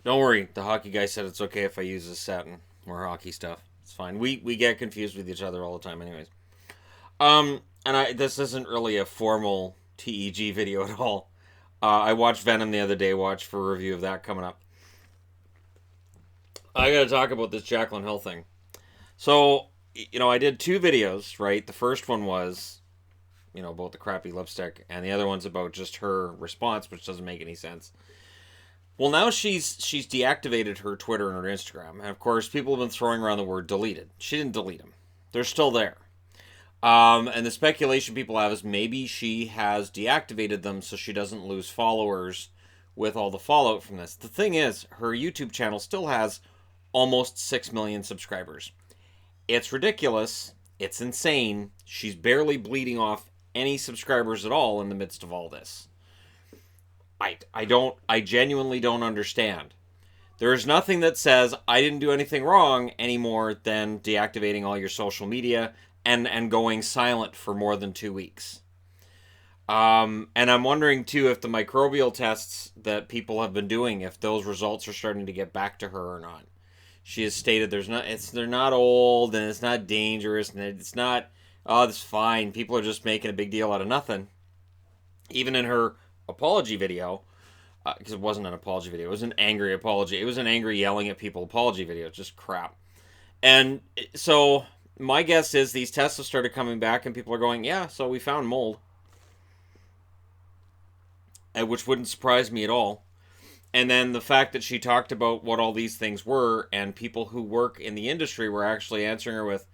Don't worry. The hockey guy said it's okay if I use his satin. More hockey stuff. It's fine. We get confused with each other all the time, anyways. This isn't really a formal TEG video at all. I watched Venom the other day. Watch for a review of that coming up. I got to talk about this Jaclyn Hill thing. So, I did two videos, right? The first one was, about the crappy lipstick, and the other one's about just her response, which doesn't make any sense. Well, now she's deactivated her Twitter and her Instagram, and of course, people have been throwing around the word deleted. She didn't delete them; they're still there. And the speculation people have is maybe she has deactivated them so she doesn't lose followers with all the fallout from this. The thing is, her YouTube channel still has almost 6 million subscribers. It's ridiculous. It's insane. She's barely bleeding off any subscribers at all in the midst of all this. I genuinely don't understand. There is nothing that says I didn't do anything wrong any more than deactivating all your social media and going silent for more than 2 weeks. And I'm wondering too if the microbial tests that people have been doing, if those results are starting to get back to her or not. She has stated they're not old and it's not dangerous and it's not, oh, it's fine. People are just making a big deal out of nothing. Even in her apology video, because it wasn't an apology video, it was an angry apology. It was an angry yelling at people apology video. It's just crap. And so my guess is these tests have started coming back and people are going, yeah, so we found mold. Which wouldn't surprise me at all. And then the fact that she talked about what all these things were, and people who work in the industry were actually answering her with,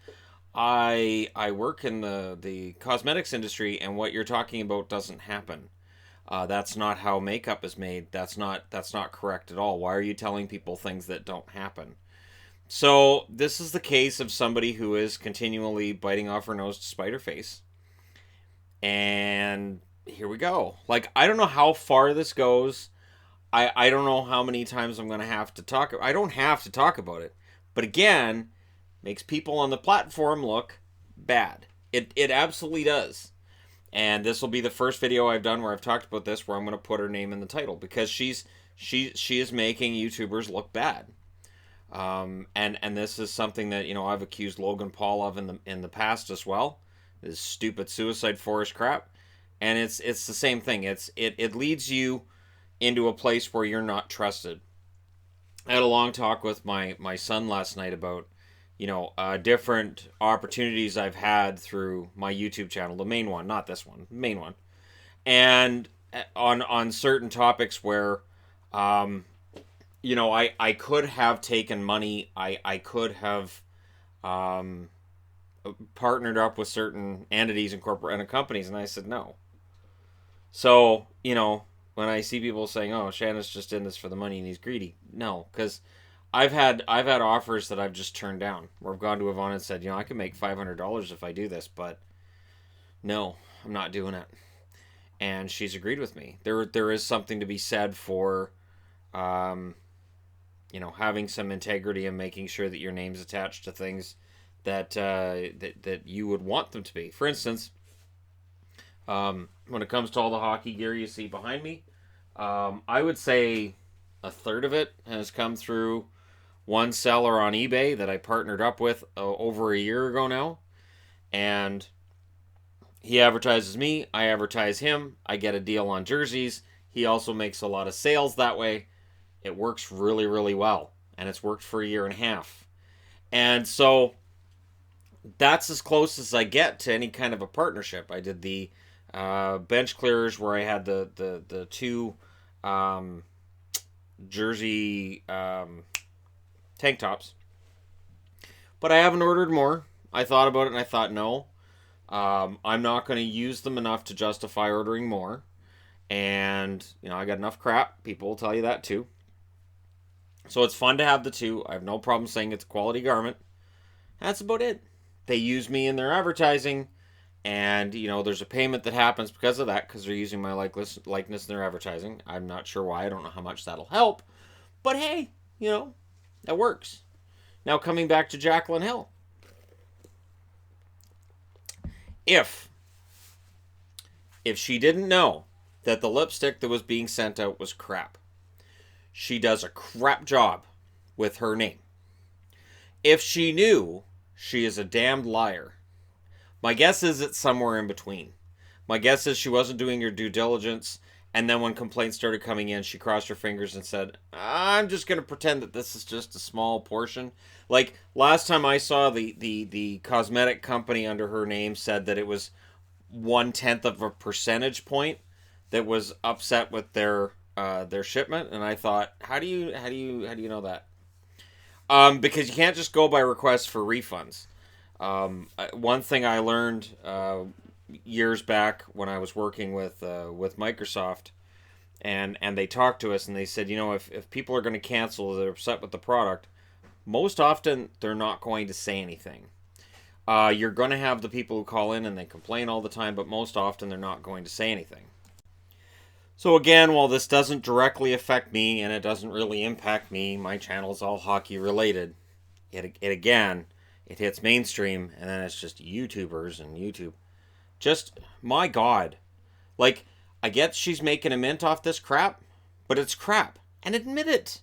I work in the cosmetics industry, and what you're talking about doesn't happen. That's not how makeup is made. That's not correct at all. Why are you telling people things that don't happen? So this is the case of somebody who is continually biting off her nose to spite her face. And here we go. Like, I don't know how far this goes. I don't know how many times I'm going to have to talk. I don't have to talk about it. But again, makes people on the platform look bad. It absolutely does. And this will be the first video I've done where I've talked about this, where I'm going to put her name in the title, because she is making YouTubers look bad. And this is something that, I've accused Logan Paul of in the past as well. This stupid suicide forest crap. And it's the same thing. It leads you into a place where you're not trusted. I had a long talk with my son last night about, different opportunities I've had through my YouTube channel, the main one, not this one, the main one. And on certain topics where, I could have taken money, I could have partnered up with certain entities and companies, and I said no. So, when I see people saying, "Oh, Shanna's just in this for the money and he's greedy," no, because I've had offers that I've just turned down, where I've gone to Yvonne and said, I can make $500 if I do this, but no, I'm not doing it. And she's agreed with me. There is something to be said for, having some integrity and making sure that your name's attached to things that that you would want them to be. For instance, when it comes to all the hockey gear you see behind me, I would say a third of it has come through one seller on eBay that I partnered up with over a year ago now. And he advertises me, I advertise him, I get a deal on jerseys. He also makes a lot of sales that way. It works really, really well. And it's worked for a year and a half. And so that's as close as I get to any kind of a partnership. I did the bench clearers where I had the two jersey tank tops. But I haven't ordered more. I thought about it and I thought, no. I'm not going to use them enough to justify ordering more. And, I got enough crap. People will tell you that too. So it's fun to have the two. I have no problem saying it's a quality garment. That's about it. They use me in their advertising. And, there's a payment that happens because of that, because they're using my likeness in their advertising. I'm not sure why. I don't know how much that'll help. But hey, that works. Now, coming back to Jaclyn Hill. If she didn't know that the lipstick that was being sent out was crap, she does a crap job with her name. If she knew, she is a damned liar. My guess is it's somewhere in between. My guess is she wasn't doing her due diligence, and then when complaints started coming in, she crossed her fingers and said, I'm just going to pretend that this is just a small portion. Like, last time I saw the cosmetic company under her name said that it was 1/10 of a percentage point that was upset with their shipment, and I thought, how do you know that? Because you can't just go by requests for refunds. One thing I learned years back when I was working with Microsoft, and they talked to us and they said, if people are going to cancel, they're upset with the product, most often they're not going to say anything. You're going to have the people who call in and they complain all the time, but most often they're not going to say anything. So again, while this doesn't directly affect me and it doesn't really impact me, my channel's all hockey related. It hits mainstream, and then it's just YouTubers and YouTube. Just, my God. Like, I get she's making a mint off this crap, but it's crap. And admit it.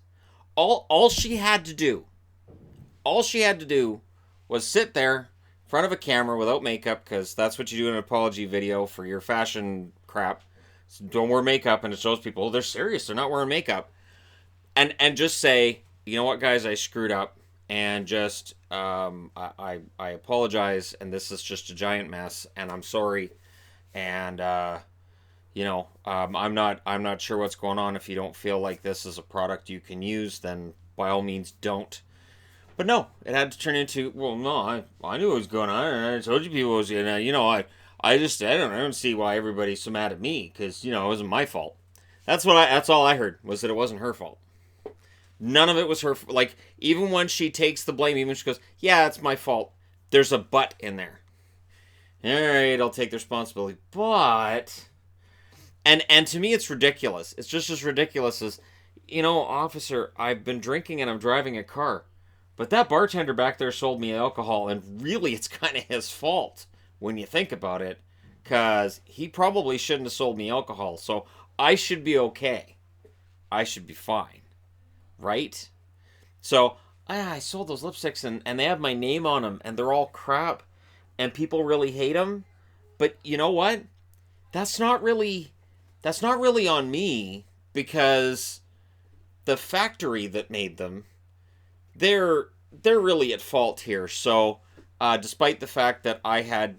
All she had to do was sit there in front of a camera without makeup, because that's what you do in an apology video for your fashion crap. So don't wear makeup, and it shows people, they're serious, they're not wearing makeup. And just say, you know what, guys, I screwed up. And just, I apologize, and this is just a giant mess, and I'm sorry, and I'm not sure what's going on. If you don't feel like this is a product you can use, then by all means don't. But no, it had to turn into, well, no, I knew what was going on, and I told you people was, I don't see why everybody's so mad at me, because it wasn't my fault. That's all I heard, was that it wasn't her fault. None of it was her. Like, even when she takes the blame, even she goes, yeah, it's my fault, there's a but in there. All right, I'll take the responsibility. But, and to me, it's ridiculous. It's just as ridiculous as, officer, I've been drinking and I'm driving a car. But that bartender back there sold me alcohol, and really it's kind of his fault when you think about it, because he probably shouldn't have sold me alcohol. So I should be okay. I should be fine. Right? So, I sold those lipsticks, and they have my name on them, and they're all crap, and people really hate them. But you know what? That's not really on me, because the factory that made them, they're really at fault here. So, despite the fact that I had,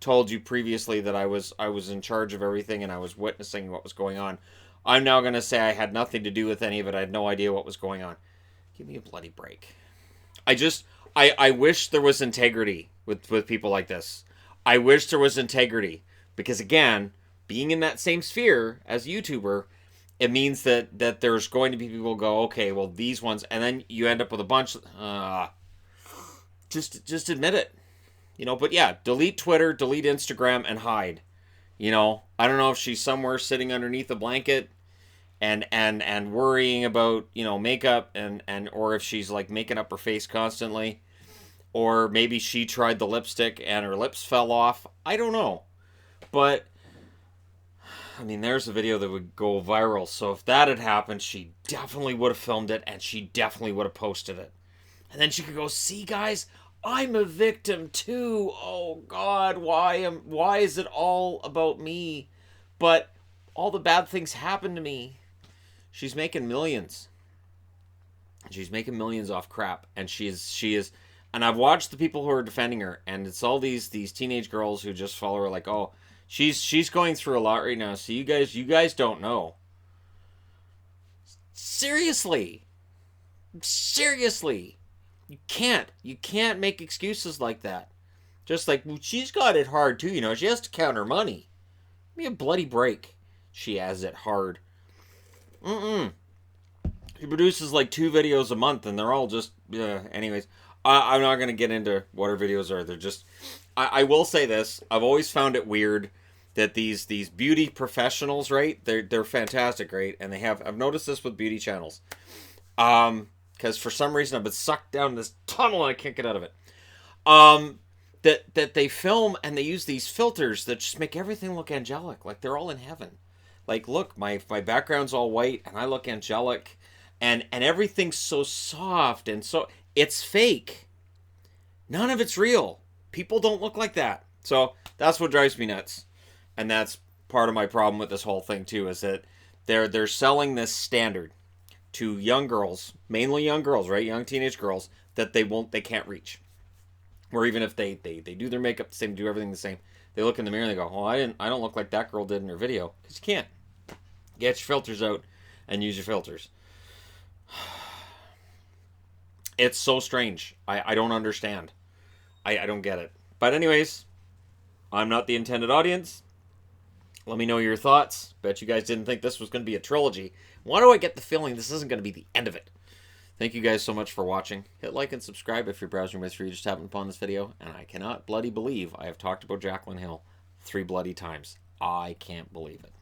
told you previously that I was in charge of everything and I was witnessing what was going on, I'm now going to say I had nothing to do with any of it. I had no idea what was going on. Give me a bloody break. I wish there was integrity with people like this. I wish there was integrity. Because again, being in that same sphere as a YouTuber, it means that there's going to be people who go, okay, well, these ones, and then you end up with a bunch. Just admit it. But yeah, delete Twitter, delete Instagram, and hide. I don't know if she's somewhere sitting underneath a blanket and worrying about, makeup and or if she's like making up her face constantly, or maybe she tried the lipstick and her lips fell off. I don't know. But I mean, there's a video that would go viral. So if that had happened, she definitely would have filmed it, and she definitely would have posted it. And then she could go, see guys, I'm a victim too. Oh God, why is it all about me? But all the bad things happen to me. She's making millions. She's making millions off crap, and she is. And I've watched the people who are defending her, and it's all these teenage girls who just follow her like, oh, she's going through a lot right now. So you guys don't know. Seriously. You can't make excuses like that. Just like, well, she's got it hard too, she has to count her money. Give me a bloody break. She has it hard. She produces like 2 videos a month, and they're all just, anyways. I'm not going to get into what her videos are. They're just, I will say this. I've always found it weird that these beauty professionals, right? They're fantastic, right? And I've noticed this with beauty channels. Because for some reason I've been sucked down this tunnel and I can't get out of it. That they film and they use these filters that just make everything look angelic, like they're all in heaven. Like, look, my background's all white, and I look angelic, and everything's so soft, and so it's fake. None of it's real. People don't look like that. So that's what drives me nuts, and that's part of my problem with this whole thing too. Is that they're selling this standard to young girls, mainly young girls, right? Young teenage girls that they can't reach. Or even if they do their makeup the same, do everything the same, they look in the mirror and they go, "Oh, I don't look like that girl did in her video," because you can't. Get your filters out and use your filters. It's so strange. I don't understand. I don't get it. But anyways, I'm not the intended audience. Let me know your thoughts. Bet you guys didn't think this was going to be a trilogy. Why do I get the feeling this isn't going to be the end of it? Thank you guys so much for watching. Hit like and subscribe if you're browsing with you just happened upon this video. And I cannot bloody believe I have talked about Jaclyn Hill 3 bloody times. I can't believe it.